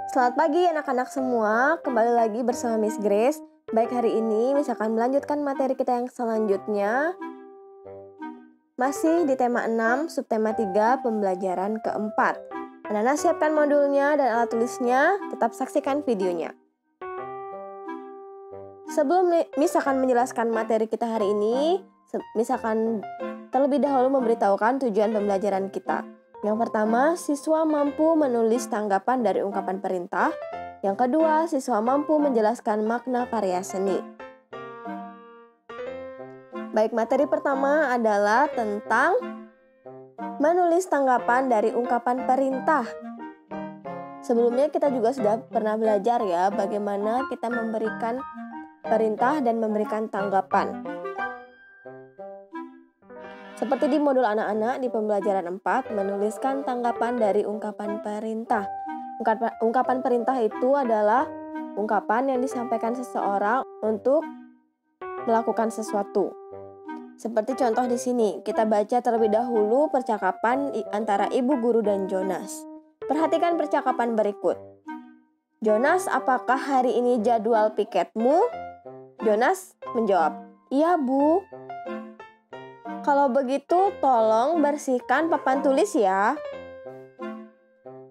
Selamat pagi anak-anak semua, kembali lagi bersama Miss Grace. Baik, hari ini Miss akan melanjutkan materi kita yang selanjutnya. Masih di tema 6, subtema 3, pembelajaran keempat. Anak-anak siapkan modulnya dan alat tulisnya, tetap saksikan videonya. Sebelum Miss akan menjelaskan materi kita hari ini, Miss akan terlebih dahulu memberitahukan tujuan pembelajaran kita. Yang pertama, siswa mampu menulis tanggapan dari ungkapan perintah. Yang kedua, siswa mampu menjelaskan makna karya seni. Baik, materi pertama adalah tentang menulis tanggapan dari ungkapan perintah. Sebelumnya kita juga sudah pernah belajar ya, bagaimana kita memberikan perintah dan memberikan tanggapan. Seperti di modul anak-anak di pembelajaran 4, menuliskan tanggapan dari ungkapan perintah. Ungkapan perintah itu adalah ungkapan yang disampaikan seseorang untuk melakukan sesuatu. Seperti contoh di sini, kita baca terlebih dahulu percakapan antara ibu guru dan Jonas. Perhatikan percakapan berikut. Jonas, apakah hari ini jadwal piketmu? Jonas menjawab, iya Bu. Kalau begitu, tolong bersihkan papan tulis ya.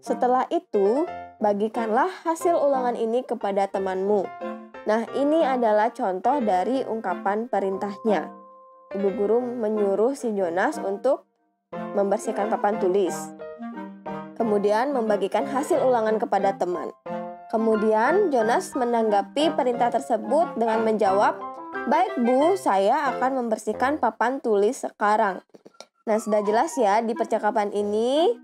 Setelah itu, bagikanlah hasil ulangan ini kepada temanmu. Nah, ini adalah contoh dari ungkapan perintahnya. Ibu guru menyuruh si Jonas untuk membersihkan papan tulis. Kemudian membagikan hasil ulangan kepada teman. Kemudian Jonas menanggapi perintah tersebut dengan menjawab, baik Bu, saya akan membersihkan papan tulis sekarang. Nah, sudah jelas ya di percakapan ini,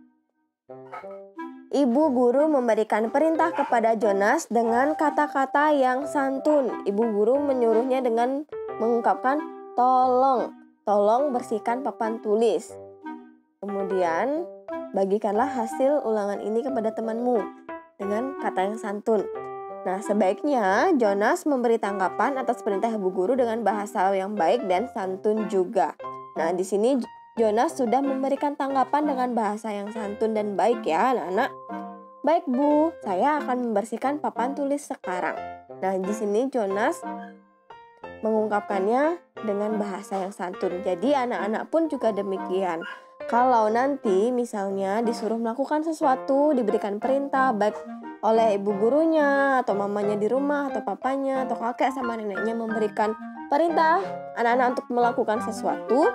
ibu guru memberikan perintah kepada Jonas dengan kata-kata yang santun. Ibu guru menyuruhnya dengan mengungkapkan tolong bersihkan papan tulis. Kemudian, bagikanlah hasil ulangan ini kepada temanmu dengan kata yang santun. Nah, sebaiknya Jonas memberi tanggapan atas perintah ibu guru dengan bahasa yang baik dan santun juga. Nah, di sini Jonas sudah memberikan tanggapan dengan bahasa yang santun dan baik ya, anak-anak. Baik Bu, saya akan membersihkan papan tulis sekarang. Nah, di sini Jonas mengungkapkannya dengan bahasa yang santun. Jadi anak-anak pun juga demikian. Kalau nanti misalnya disuruh melakukan sesuatu, diberikan perintah baik oleh ibu gurunya atau mamanya di rumah atau papanya atau kakek sama neneknya memberikan perintah anak-anak untuk melakukan sesuatu,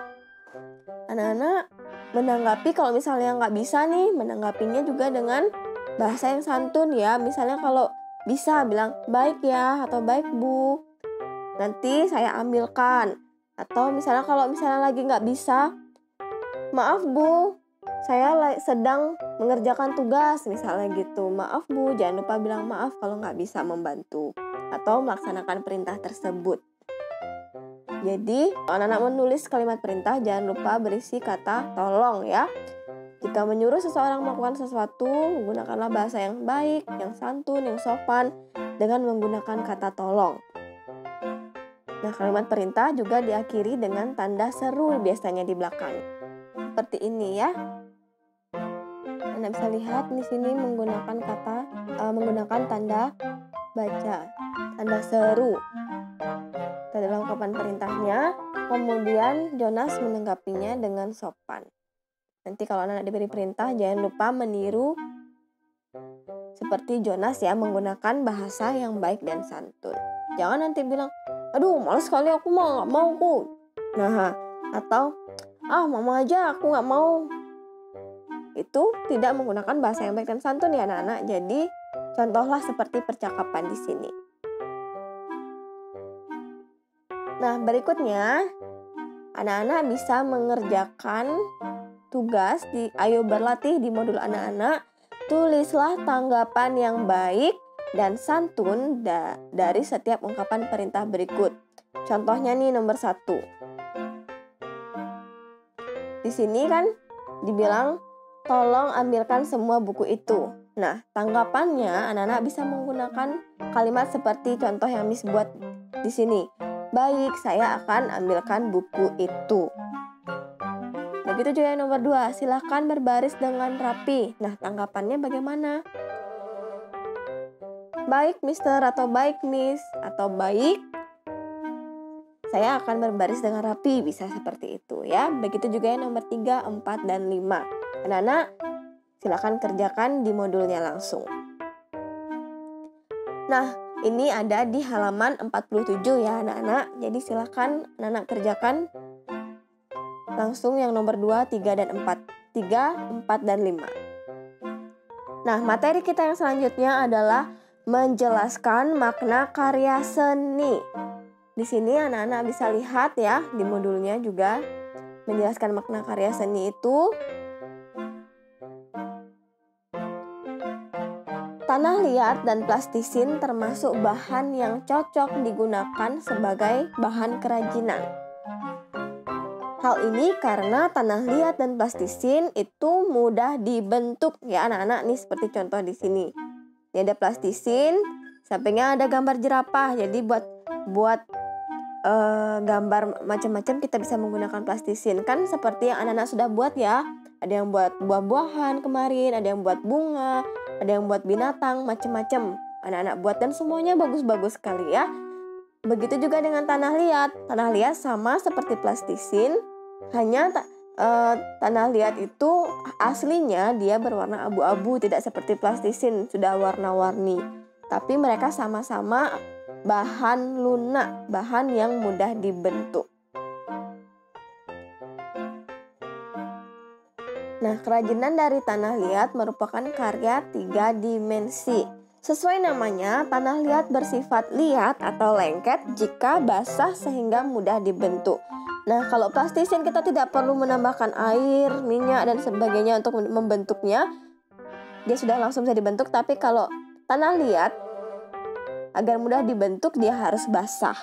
anak-anak menanggapi kalau misalnya nggak bisa nih, menanggapinya juga dengan bahasa yang santun ya. Misalnya kalau bisa bilang baik ya atau baik Bu, nanti saya ambilkan. Atau misalnya kalau misalnya lagi nggak bisa, maaf Bu, saya sedang mengerjakan tugas, misalnya gitu. Maaf Bu, jangan lupa bilang maaf kalau nggak bisa membantu atau melaksanakan perintah tersebut. Jadi, anak-anak menulis kalimat perintah, jangan lupa berisi kata tolong ya. Jika menyuruh seseorang melakukan sesuatu, menggunakanlah bahasa yang baik, yang santun, yang sopan dengan menggunakan kata tolong. Nah, kalimat perintah juga diakhiri dengan tanda seru biasanya di belakang. Seperti ini ya. Anda bisa lihat di sini menggunakan tanda baca, tanda seru. Dalam ungkapan perintahnya, kemudian Jonas menanggapinya dengan sopan. Nanti kalau anak diberi perintah, jangan lupa meniru seperti Jonas ya, menggunakan bahasa yang baik dan santun. Jangan nanti bilang, aduh males sekali aku nggak mau Bu. Nah, atau mama aja aku nggak mau. Itu tidak menggunakan bahasa yang baik dan santun ya anak-anak. Jadi contohlah seperti percakapan di sini. Nah, berikutnya anak-anak bisa mengerjakan tugas di Ayo Berlatih di modul anak-anak. Tulislah tanggapan yang baik dan santun dari setiap ungkapan perintah berikut. Contohnya nih nomor 1. Di sini kan dibilang tolong ambilkan semua buku itu. Nah, tanggapannya anak-anak bisa menggunakan kalimat seperti contoh yang Miss buat di sini. Baik, saya akan ambilkan buku itu. Begitu juga yang nomor 2, silakan berbaris dengan rapi. Nah, tanggapannya bagaimana? baik Mister atau baik Miss atau baik, saya akan berbaris dengan rapi, bisa seperti itu ya. Begitu juga yang nomor 3, 4, dan 5. Anak-anak silakan kerjakan di modulnya langsung. Nah, ini ada di halaman 47 ya anak-anak. Jadi silakan anak-anak kerjakan langsung yang nomor 2, 3, dan 4. 3, 4, dan 5. Nah, materi kita yang selanjutnya adalah menjelaskan makna karya seni. Di sini anak-anak bisa lihat ya, di modulnya juga menjelaskan makna karya seni itu. Tanah liat dan plastisin termasuk bahan yang cocok digunakan sebagai bahan kerajinan. Hal ini karena tanah liat dan plastisin itu mudah dibentuk ya anak-anak, nih seperti contoh di sini. Ini ada plastisin, sampingnya ada gambar jerapah. Jadi buat gambar macam-macam kita bisa menggunakan plastisin. Kan seperti yang anak-anak sudah buat ya. Ada yang buat buah-buahan kemarin, ada yang buat bunga, ada yang buat binatang, macam-macam. Anak-anak buat dan semuanya bagus-bagus sekali ya. Begitu juga dengan tanah liat. Tanah liat sama seperti plastisin, hanya tanah liat itu aslinya dia berwarna abu-abu, tidak seperti plastisin sudah warna-warni. Tapi mereka sama-sama bahan lunak, bahan yang mudah dibentuk. Nah, kerajinan dari tanah liat merupakan karya 3 dimensi. Sesuai namanya, tanah liat bersifat liat atau lengket jika basah sehingga mudah dibentuk. Nah, kalau plastisin kita tidak perlu menambahkan air, minyak, dan sebagainya untuk membentuknya. Dia sudah langsung bisa dibentuk, tapi kalau tanah liat, agar mudah dibentuk dia harus basah.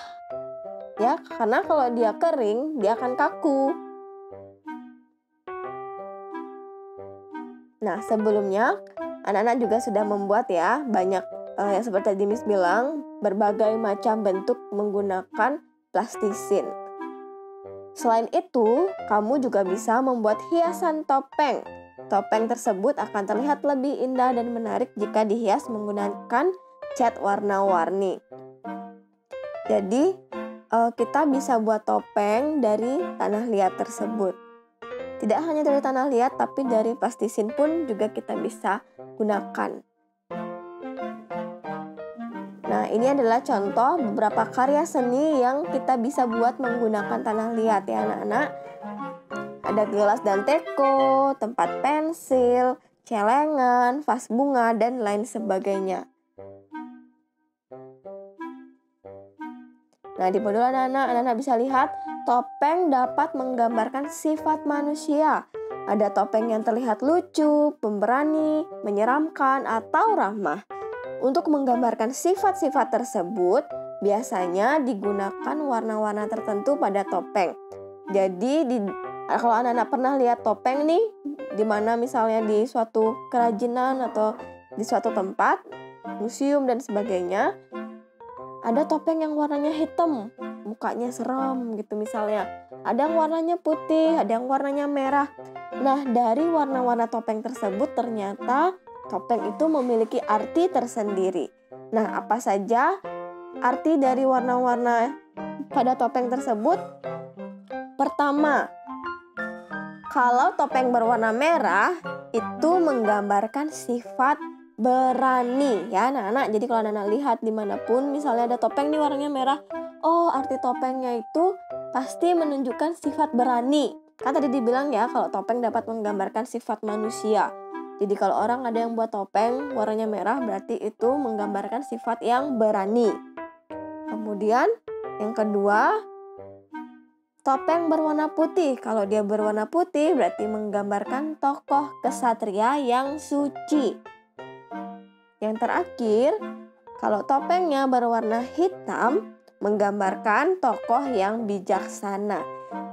Ya, karena kalau dia kering, dia akan kaku. Nah, sebelumnya anak-anak juga sudah membuat ya banyak yang seperti tadi Miss bilang, berbagai macam bentuk menggunakan plastisin. Selain itu, kamu juga bisa membuat hiasan topeng. Topeng tersebut akan terlihat lebih indah dan menarik jika dihias menggunakan cat warna-warni. Jadi, kita bisa buat topeng dari tanah liat tersebut. Tidak hanya dari tanah liat, tapi dari plastisin pun juga kita bisa gunakan. Nah, ini adalah contoh beberapa karya seni yang kita bisa buat menggunakan tanah liat ya anak-anak. Ada gelas dan teko, tempat pensil, celengan, vas bunga, dan lain sebagainya. Nah, di modul anak-anak bisa lihat topeng dapat menggambarkan sifat manusia. Ada topeng yang terlihat lucu, pemberani, menyeramkan, atau ramah. Untuk menggambarkan sifat-sifat tersebut, biasanya digunakan warna-warna tertentu pada topeng. Jadi, kalau anak-anak pernah lihat topeng nih, di mana misalnya di suatu kerajinan atau di suatu tempat, museum dan sebagainya, ada topeng yang warnanya hitam, mukanya serem gitu misalnya. Ada yang warnanya putih, ada yang warnanya merah. Nah, dari warna-warna topeng tersebut ternyata topeng itu memiliki arti tersendiri. Nah, apa saja arti dari warna-warna pada topeng tersebut? Pertama, kalau topeng berwarna merah itu menggambarkan sifat berani ya anak-anak. Jadi kalau anak-anak lihat dimanapun misalnya ada topeng nih warnanya merah, oh arti topengnya itu pasti menunjukkan sifat berani. Kan tadi dibilang ya kalau topeng dapat menggambarkan sifat manusia. Jadi kalau orang ada yang buat topeng warnanya merah berarti itu menggambarkan sifat yang berani. Kemudian yang kedua, topeng berwarna putih. Kalau dia berwarna putih berarti menggambarkan tokoh kesatria yang suci. Yang terakhir, kalau topengnya berwarna hitam, menggambarkan tokoh yang bijaksana.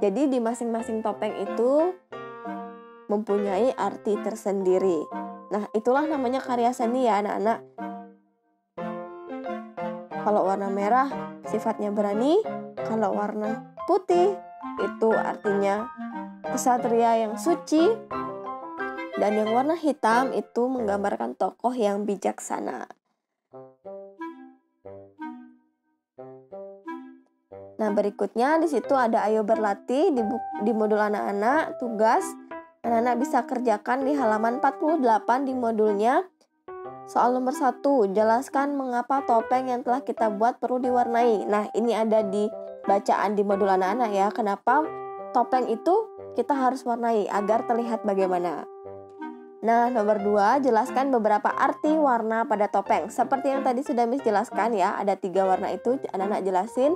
Jadi di masing-masing topeng itu mempunyai arti tersendiri. Nah, itulah namanya karya seni ya anak-anak. Kalau warna merah sifatnya berani, kalau warna putih itu artinya kesatria yang suci. Dan yang warna hitam itu menggambarkan tokoh yang bijaksana. Nah, berikutnya di situ ada ayo berlatih di modul anak-anak, tugas. Anak-anak bisa kerjakan di halaman 48 di modulnya. Soal nomor 1, jelaskan mengapa topeng yang telah kita buat perlu diwarnai. Nah, ini ada di bacaan di modul anak-anak ya. Kenapa topeng itu kita harus warnai agar terlihat bagaimana. Nah, nomor 2, jelaskan beberapa arti warna pada topeng. Seperti yang tadi sudah Miss jelaskan ya, ada 3 warna itu anak-anak jelasin.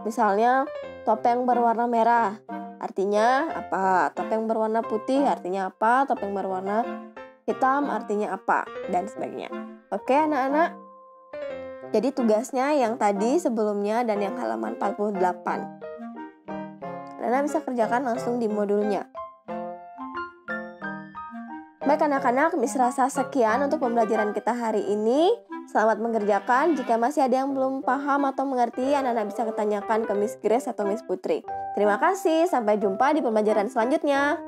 Misalnya, topeng berwarna merah, artinya apa? Topeng berwarna putih, artinya apa? Topeng berwarna hitam, artinya apa? Dan sebagainya. Oke, anak-anak. Jadi tugasnya yang tadi sebelumnya dan yang halaman 48. Anak-anak bisa kerjakan langsung di modulnya. Baik anak-anak, Miss rasa sekian untuk pembelajaran kita hari ini. Selamat mengerjakan. Jika masih ada yang belum paham atau mengerti, anak-anak bisa tanyakan ke Miss Grace atau Miss Putri. Terima kasih, sampai jumpa di pembelajaran selanjutnya.